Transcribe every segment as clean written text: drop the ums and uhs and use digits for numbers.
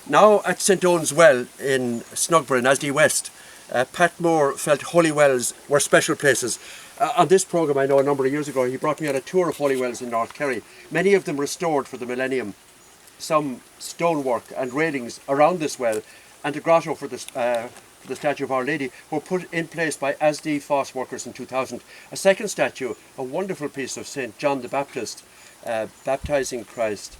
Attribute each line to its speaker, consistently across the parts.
Speaker 1: Now at St Owen's Well in Snugburn, Asdee West, Pat Moore felt holy wells were special places. On this programme, I know a number of years ago, he brought me on a tour of holy wells in North Kerry, many of them restored for the millennium. Some stonework and railings around this well and a grotto for the statue of Our Lady were put in place by Asdee Foss workers in 2000. A second statue, a wonderful piece of St John the Baptist baptising Christ,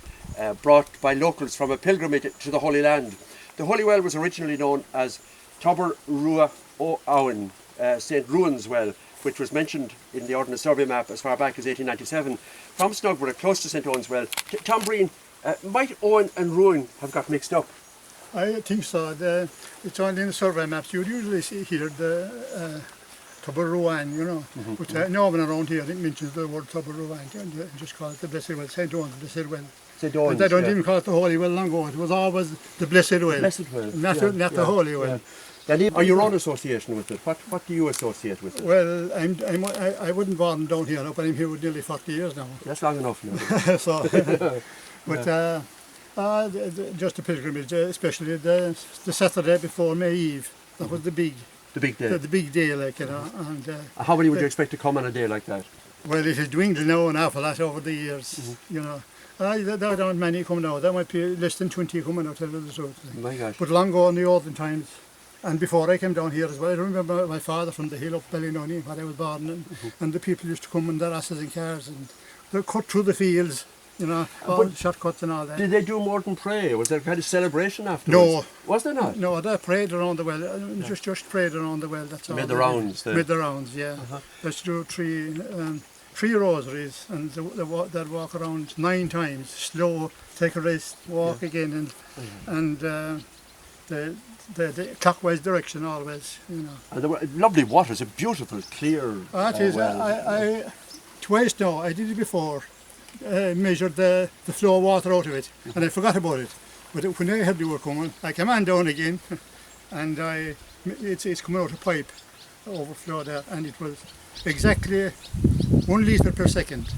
Speaker 1: brought by locals from a pilgrimage to the Holy Land. The Holy Well was originally known as Tober Rua O Owen, St Ruin's Well, which was mentioned in the Ordnance Survey map as far back as 1897. From Snugburn, close to St Owen's Well, Tom Breen, might Owen and Ruin have got mixed up?
Speaker 2: I think so. It's only in the survey maps. You'd usually hear the Tober-Ruan, you know. But no one around here mentions the word Tober-Ruan and just call it the Blessed Well, St Owen's Blessed Well.
Speaker 1: St Owen's,
Speaker 2: they don't even call it the Holy Well long ago. It was always the Blessed Well.
Speaker 1: Blessed Well.
Speaker 2: Not the Holy Well.
Speaker 1: Are your own association with it? What do you associate with it?
Speaker 2: Well, I wouldn't born down here now, but I'm here with nearly 40 years now.
Speaker 1: That's long enough now.
Speaker 2: So, but just a pilgrimage, especially the Saturday before May Eve. That was the big
Speaker 1: day.
Speaker 2: The big day, like, you know. And
Speaker 1: how many would you expect to come on a day like that?
Speaker 2: Well, it has dwindled now an awful lot over the years, you know. There aren't many come now. There might be less than 20 coming out, tell you the truth.
Speaker 1: My gosh.
Speaker 2: But long ago in the olden times, and before I came down here as well, I remember my father from the hill up Ballinoney, where I was born, and the people used to come in their asses and cars and they cut through the fields, you know, all shortcuts and all that.
Speaker 1: Did they do more than pray? Was there kind of celebration afterwards?
Speaker 2: No.
Speaker 1: Was there not?
Speaker 2: No, they prayed around the well, just prayed around the well, that's all.
Speaker 1: Made the rounds there?
Speaker 2: Made the rounds, yeah. Let's do three rosaries, and they'd walk around 9 times, slow, take a rest, walk again, and the clockwise direction always, you know.
Speaker 1: And there were lovely waters, a beautiful, clear
Speaker 2: it is.
Speaker 1: well.
Speaker 2: I twice now, I did it before, measured the flow of water out of it, and I forgot about it. But when I heard they were coming, I came on down again, and it's coming out a pipe, overflow there, and it was exactly 1 litre per second.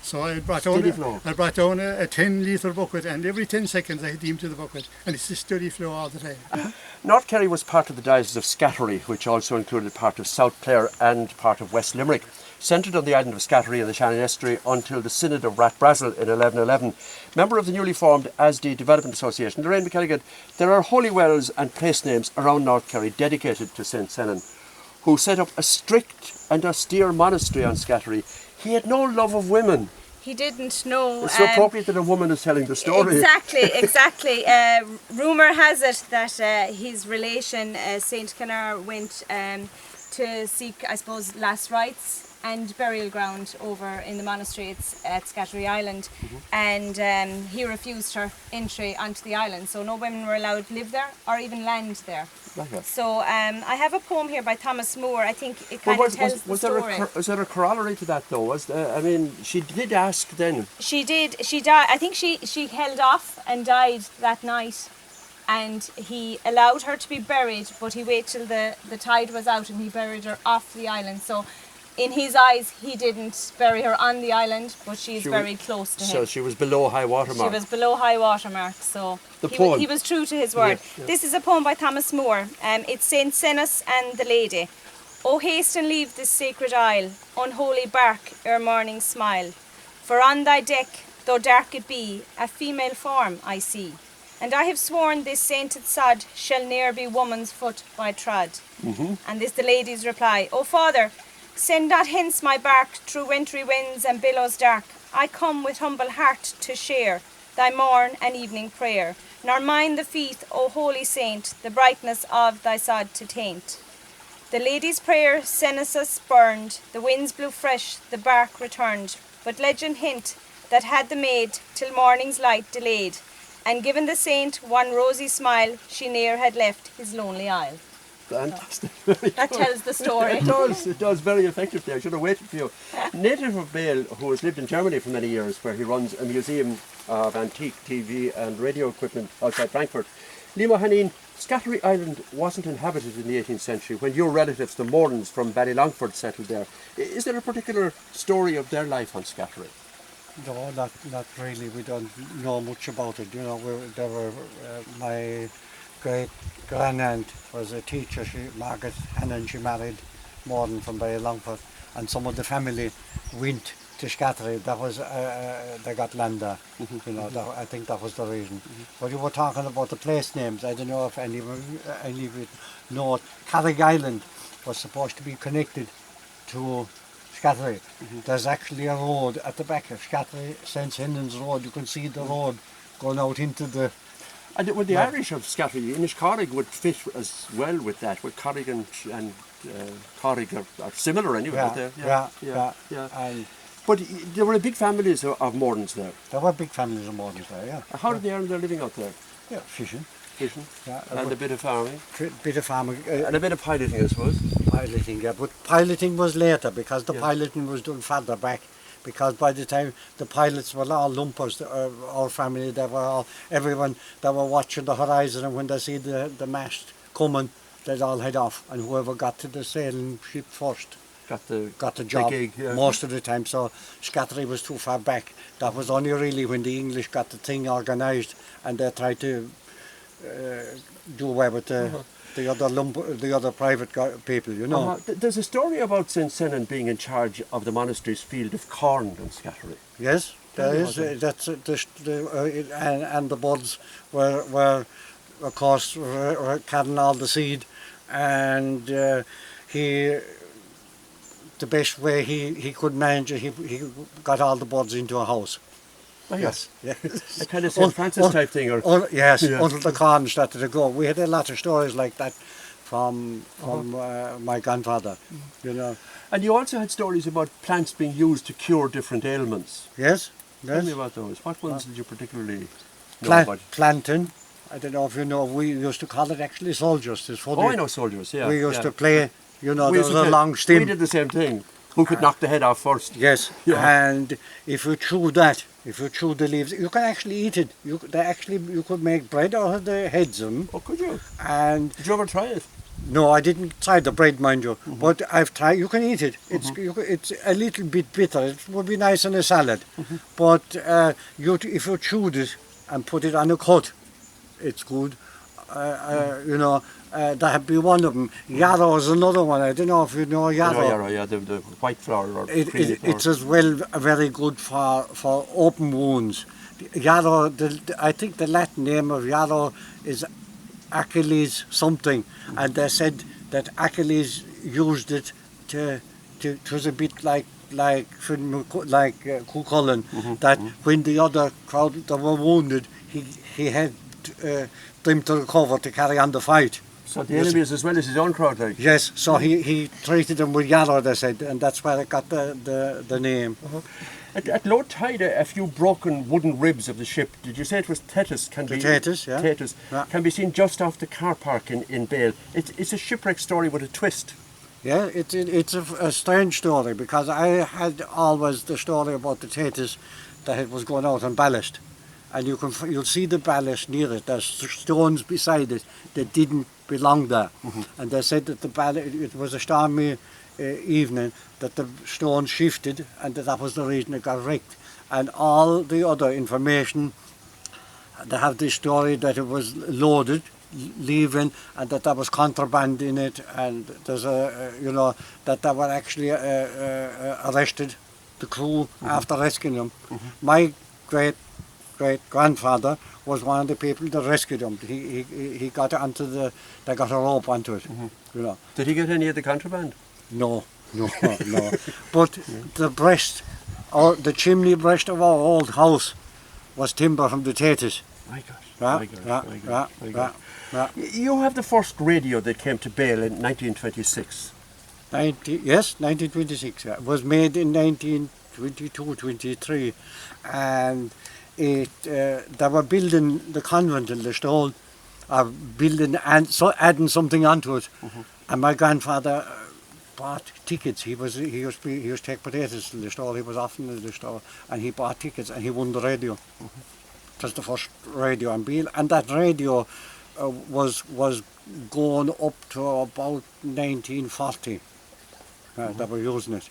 Speaker 2: So I brought down a 10 litre bucket, and every 10 seconds I had empty the bucket, and it's a steady flow all the time.
Speaker 1: North Kerry was part of the diocese of Scattery, which also included part of South Clare and part of West Limerick, centred on the island of Scattery in the Shannon Estuary until the Synod of Rathbrazel in 1111. Member of the newly formed Asdee Development Association, Lorraine McKelligan, there are holy wells and place names around North Kerry dedicated to St Senan, who set up a strict and austere monastery on Scattery. He had no love of women.
Speaker 3: He didn't know.
Speaker 1: It's so appropriate that a woman is telling the story.
Speaker 3: Exactly. Rumour has it that his relation, St Canar, went to seek, I suppose, last rites and burial ground over in the monastery at Scattery Island, and he refused her entry onto the island, so no women were allowed to live there or even land there. So I have a poem here by Thomas Moore. I think it kind of tells the story.
Speaker 1: Was there a corollary to that though? She did ask then.
Speaker 3: She did. She died. I think she held off and died that night, and he allowed her to be buried, but he waited till the tide was out and he buried her off the island. So in his eyes, he didn't bury her on the island, but she's very close to him.
Speaker 1: So she was below high water mark.
Speaker 3: She was below high water mark, so he was true to his word. Yeah. This is a poem by Thomas Moore. It's St Senas and the Lady. O haste and leave this sacred isle, unholy bark, ere morning smile. For on thy deck, though dark it be, a female form I see. And I have sworn this sainted sod shall ne'er be woman's foot by trod. And this the lady's reply. O Father, send not hence my bark through wintry winds and billows dark. I come with humble heart to share thy morn and evening prayer, nor mind the feet, O holy saint, the brightness of thy sod to taint. The lady's prayer Senesus burned, the winds blew fresh, the bark returned, but legend hint that had the maid till morning's light delayed, and given the saint one rosy smile, she ne'er had left his lonely isle.
Speaker 1: Fantastic.
Speaker 3: That tells the story.
Speaker 1: It does, very effective there. I should have waited for you. Native of Bale, who has lived in Germany for many years, where he runs a museum of antique TV and radio equipment outside Frankfurt. Limo Hanin, Scattery Island wasn't inhabited in the 18th century when your relatives, the Morans from Ballylongford, settled there. Is there a particular story of their life on Scattery?
Speaker 4: No, not really. We don't know much about it. You know, my great grandaunt was a teacher. Margaret Hannon, she married Morden from Longford, and some of the family went to Scattery. That was they got land there. You know, I think that was the reason. But you were talking about the place names. I don't know if any of you know. Carrick Island was supposed to be connected to Scattery. There's actually a road at the back of Scattery, St. Hennan's Road. You can see the road going out into the...
Speaker 1: And would the Irish of Scattery, Inish Carrick would fit as well with that, with Carrick and Carrick are similar anyway, aren't they?
Speaker 4: Yeah. And
Speaker 1: but there were big families of Mordens there.
Speaker 4: there were big families of Mordens there, yeah.
Speaker 1: How did they earn their living out there?
Speaker 4: Yeah, fishing. Yeah,
Speaker 1: And a bit of farming.
Speaker 4: Bit of farming.
Speaker 1: And a bit of piloting, I suppose.
Speaker 4: Piloting, yeah. But piloting was later because the piloting was done further back. Because by the time the pilots were all lumpers, our family, they were all, everyone that were watching the horizon, and when they see the mast coming, they'd all head off, and whoever got to the sailing ship first got the job,
Speaker 1: the gig, yeah.
Speaker 4: most of the time. So Scattery was too far back. That was only really when the English got the thing organised, and they tried to do away with the other private people, you know.
Speaker 1: There's a story about St. Senan being in charge of the monastery's field of corn in Scattery.
Speaker 4: Yes, there is. That's and the buds were of course carrying all the seed, and the best way he could manage it, he got all the buds into a house.
Speaker 1: Oh,
Speaker 4: yes.
Speaker 1: A kind of St. Francis type thing, or
Speaker 4: yes, until the corn started to go. We had a lot of stories like that from my grandfather, you know.
Speaker 1: And you also had stories about plants being used to cure different ailments.
Speaker 4: Yes.
Speaker 1: Tell me about those. What ones did you particularly know about?
Speaker 4: Plantain. I don't know if you know. We used to call it actually soldiers.
Speaker 1: I know soldiers. Yeah.
Speaker 4: We used to play. You know, there was a long stem.
Speaker 1: We did the same thing. Who could knock the head off first?
Speaker 4: Yes, and if you chew the leaves, you can actually eat it. You could make bread out of the heads of them.
Speaker 1: Oh, could you?
Speaker 4: And
Speaker 1: did you ever try it?
Speaker 4: No, I didn't try the bread, mind you, but I've tried. You can eat it. It's a little bit bitter. It would be nice in a salad, but if you chewed it and put it on a cut, it's good. You know. That'd be one of them. Yarrow is another one. I don't know if you know yarrow.
Speaker 1: I know yarrow, yeah, the white flour or creamy flour.
Speaker 4: It's as well very good for open wounds. Yarrow, I think the Latin name of yarrow is Achilles something, and they said that Achilles used it it was a bit like Cuchulainn, that when the other crowd that were wounded, he had them to recover to carry on the fight.
Speaker 1: So the enemies as well as his own crowd, like?
Speaker 4: Yes, so he treated them with yarrow, they said, and that's where it got the name.
Speaker 1: At low tide, a few broken wooden ribs of the ship, did you say it was Thetis?
Speaker 4: Thetis, yeah.
Speaker 1: Thetis, can be seen just off the car park in Bale. It's a shipwreck story with a twist.
Speaker 4: Yeah, it's a strange story, because I had always the story about the Thetis that it was going out on ballast. And you'll see the ballast near it. There's stones beside it that didn't belong there. And they said that it was a stormy evening, that the stone shifted, and that was the reason it got wrecked. And all the other information, they have this story that it was loaded, leaving, and that there was contraband in it, and there's that they were actually arrested, the crew, after rescuing them. My great-grandfather was one of the people that rescued him. He got onto they got a rope onto it, you know.
Speaker 1: Did he get any of the contraband?
Speaker 4: No. But the chimney breast of our old house was timber from the Thetis.
Speaker 1: My gosh.
Speaker 4: Yeah.
Speaker 1: You have the first radio that came to Bale in 1926.
Speaker 4: 1926. It was made in 1922-23, and they were building the convent in Listowel, building and adding something onto it. And my grandfather bought tickets. He used to take potatoes to Listowel. He was often in Listowel, and he bought tickets, and he won the radio. It was the first radio on Beale, and that radio was going up to about 1940. They were using it,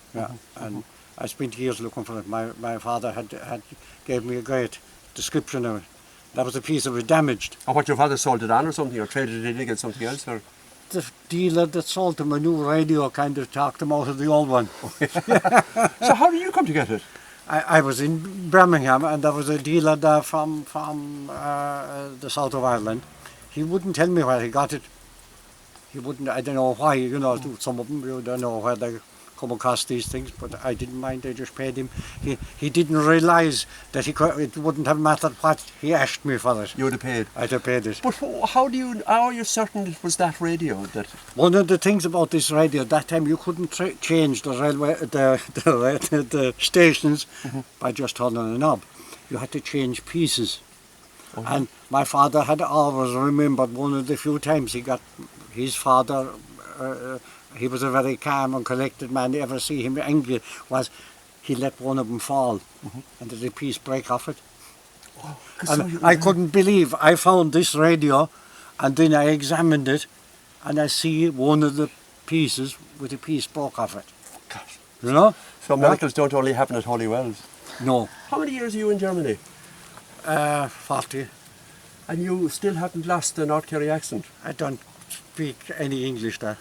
Speaker 4: and I spent years looking for it. My father had gave me a great description of it. That was a piece that was damaged.
Speaker 1: Or what, your father sold it on or something, or traded it in against something else? Or?
Speaker 4: The dealer that sold him a new radio kind of talked him out of the old one.
Speaker 1: So how did you come to get it?
Speaker 4: I was in Birmingham, and there was a dealer there from the south of Ireland. He wouldn't tell me where he got it. He wouldn't. I don't know why. You know, some of them, you don't know where they come across these things, but I didn't mind. I just paid him. He didn't realise that it wouldn't have mattered what he asked me for it.
Speaker 1: You would have paid.
Speaker 4: I'd have paid it.
Speaker 1: But how are you certain it was that radio? That
Speaker 4: one of the things about this radio, that time you couldn't change the railway, the stations by just turning a knob. You had to change pieces. And my father had always remembered one of the few times he got his father. He was a very calm and collected man. You ever see him angry? Was he let one of them fall, and did a piece break off it?
Speaker 1: Oh,
Speaker 4: and I couldn't believe. I found this radio, and then I examined it, and I see one of the pieces with a piece broke off it.
Speaker 1: Gosh.
Speaker 4: You know?
Speaker 1: So miracles don't only happen at Holy Wells.
Speaker 4: No.
Speaker 1: How many years are you in Germany?
Speaker 4: 40.
Speaker 1: And you still haven't lost the North Kerry accent?
Speaker 4: I don't speak any English there.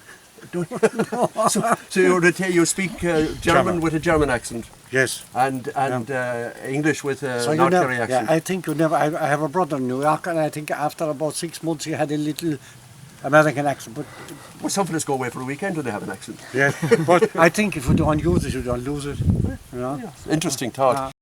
Speaker 1: So you speak German with a German accent?
Speaker 4: Yes.
Speaker 1: And English with a
Speaker 4: so
Speaker 1: North Kerry accent?
Speaker 4: Yeah, I think you never. I have a brother in New York, and I think after about 6 months he had a little American accent. But
Speaker 1: well, some fellas go away for a weekend and they have an accent.
Speaker 4: Yeah, but I think if you don't use it, you don't lose it. You know?
Speaker 1: Yeah. Interesting thought.